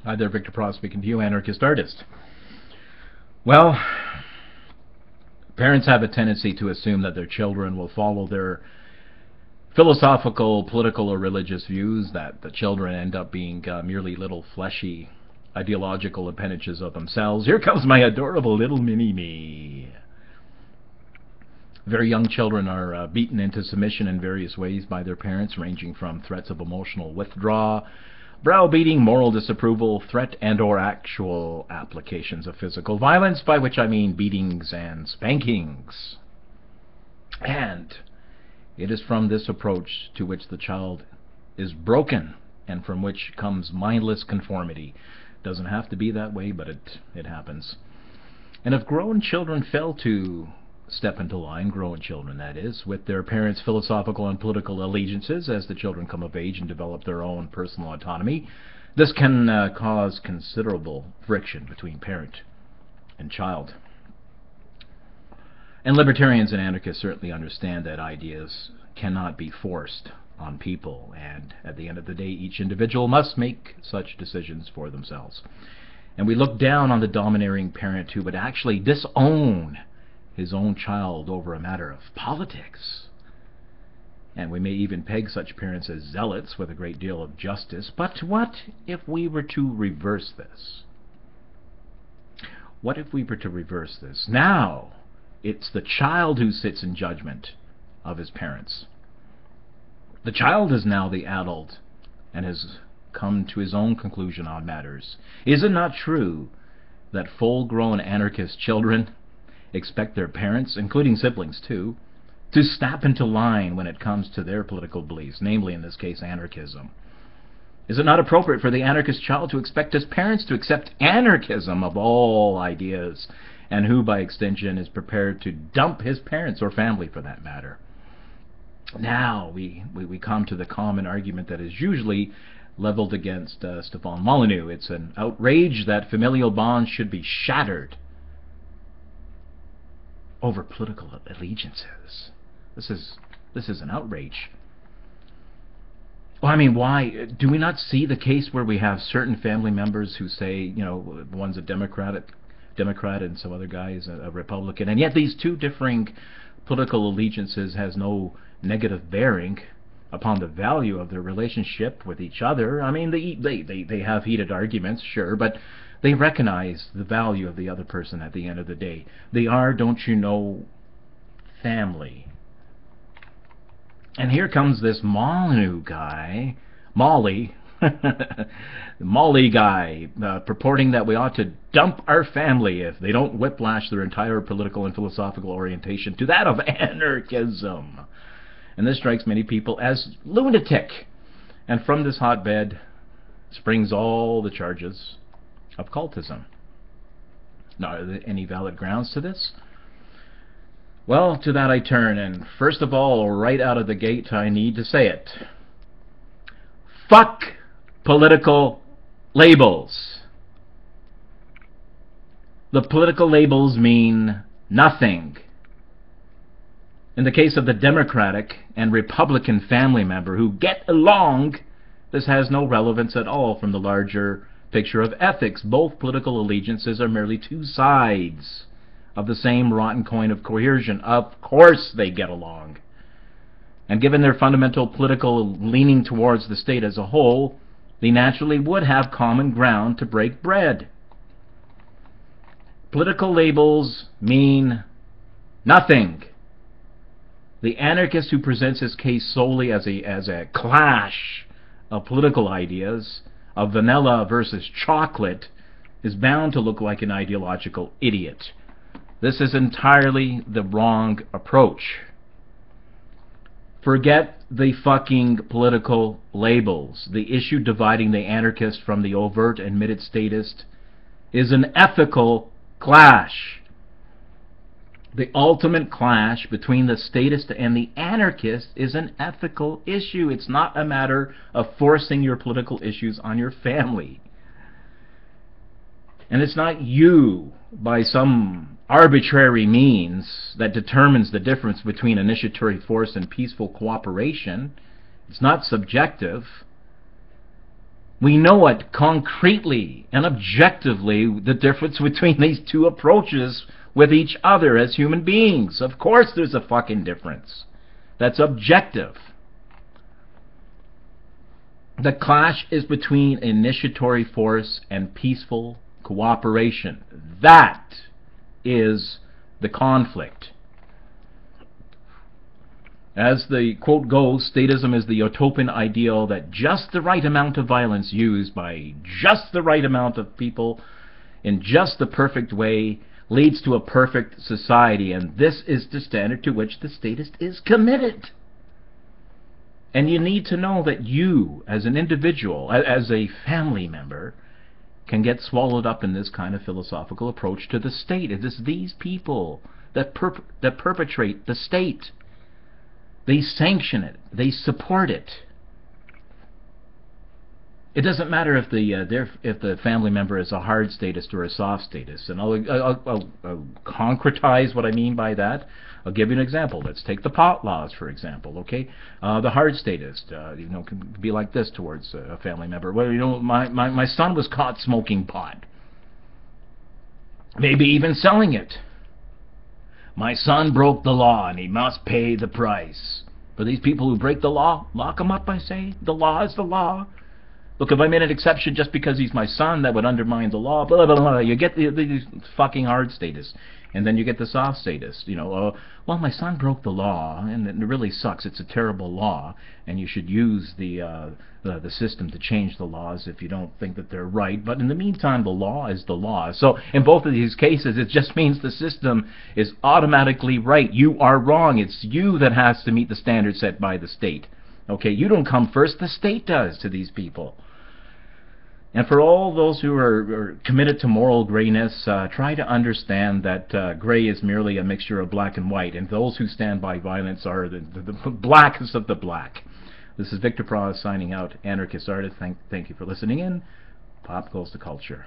Hi there, Victor Pross speaking to you, anarchist artist. Well, parents have a tendency to assume that their children will follow their philosophical, political, or religious views, that the children end up being merely little fleshy, ideological appendages of themselves. Here comes my adorable little mini-me. Very young children are beaten into submission in various ways by their parents, ranging from threats of emotional withdrawal, browbeating, moral disapproval, threat and or actual applications of physical violence, by which I mean beatings and spankings. And it is from this approach to which the child is broken, and from which comes mindless conformity. Doesn't have to be that way, but it happens. And if grown children fail to step into line, grown children that is, with their parents' philosophical and political allegiances as the children come of age and develop their own personal autonomy, this can cause considerable friction between parent and child. And libertarians and anarchists certainly understand that ideas cannot be forced on people, and at the end of the day each individual must make such decisions for themselves. And we look down on the domineering parent who would actually disown his own child over a matter of politics. And we may even peg such parents as zealots with a great deal of justice. But what if we were to reverse this? What if we were to reverse this? Now, it's the child who sits in judgment of his parents. The child is now the adult and has come to his own conclusion on matters. Is it not true that full-grown anarchist children expect their parents, including siblings too, to snap into line when it comes to their political beliefs, namely in this case anarchism? Is it not appropriate for the anarchist child to expect his parents to accept anarchism of all ideas, and who by extension is prepared to dump his parents or family for that matter? Now we come to the common argument that is usually leveled against Stefan Molyneux. It's an outrage that familial bonds should be shattered over political allegiances. This is an outrage. Well, I mean, why do we not see the case where we have certain family members who say, you know, one's a Democrat and some other guy is a Republican, and yet these two differing political allegiances has no negative bearing upon the value of their relationship with each other? I mean, they have heated arguments, sure, but they recognize the value of the other person at the end of the day. They are, don't you know, family. And here comes this Molyneux guy, Molly guy, purporting that we ought to dump our family if they don't whiplash their entire political and philosophical orientation to that of anarchism. And this strikes many people as lunatic. And from this hotbed springs all the charges of cultism. Now, are there any valid grounds to this? Well, to that I turn, and first of all, right out of the gate, I need to say it. Fuck political labels. The political labels mean nothing. In the case of the Democratic and Republican family member who get along, this has no relevance at all from the larger picture of ethics. Both political allegiances are merely two sides of the same rotten coin of coercion. Of course they get along. And given their fundamental political leaning towards the state as a whole, they naturally would have common ground to break bread. Political labels mean nothing. The anarchist who presents his case solely as a clash of political ideas, of vanilla versus chocolate, is bound to look like an ideological idiot. This is entirely the wrong approach. Forget the fucking political labels. The issue dividing the anarchist from the overt admitted statist is an ethical clash. The ultimate clash between the statist and the anarchist is an ethical issue. It's not a matter of forcing your political issues on your family. And it's not you, by some arbitrary means, that determines the difference between initiatory force and peaceful cooperation. It's not subjective. We know it concretely and objectively, the difference between these two approaches with each other as human beings. Of course there's a fucking difference. That's objective. The clash is between initiatory force and peaceful cooperation. That is the conflict. As the quote goes, statism is the utopian ideal that just the right amount of violence used by just the right amount of people in just the perfect way leads to a perfect society, and this is the standard to which the statist is committed. And you need to know that you, as an individual, as a family member, can get swallowed up in this kind of philosophical approach to the state. It is these people that perpetrate the state. They sanction it. They support it. It doesn't matter if the family member is a hard statist or a soft statist. And I'll concretize what I mean by that. I'll give you an example. Let's take the pot laws, for example. Okay, the hard statist, can be like this towards a family member. Well, my son was caught smoking pot, maybe even selling it. My son broke the law and he must pay the price. For these people who break the law, lock them up, I say. The law is the law. Look, if I made an exception just because he's my son, that would undermine the law. Blah, blah, blah. You get the fucking hard statist. And then you get the soft statist. Well, my son broke the law, and it really sucks. It's a terrible law, and you should use the system to change the laws if you don't think that they're right. But in the meantime, the law is the law. So in both of these cases, it just means the system is automatically right. You are wrong. It's you that has to meet the standards set by the state. Okay, you don't come first. The state does to these people. And for all those who are committed to moral grayness, try to understand that gray is merely a mixture of black and white, and those who stand by violence are the blackest of the black. This is Victor Pross signing out, anarchist artist. Thank you for listening in. Pop goes to culture.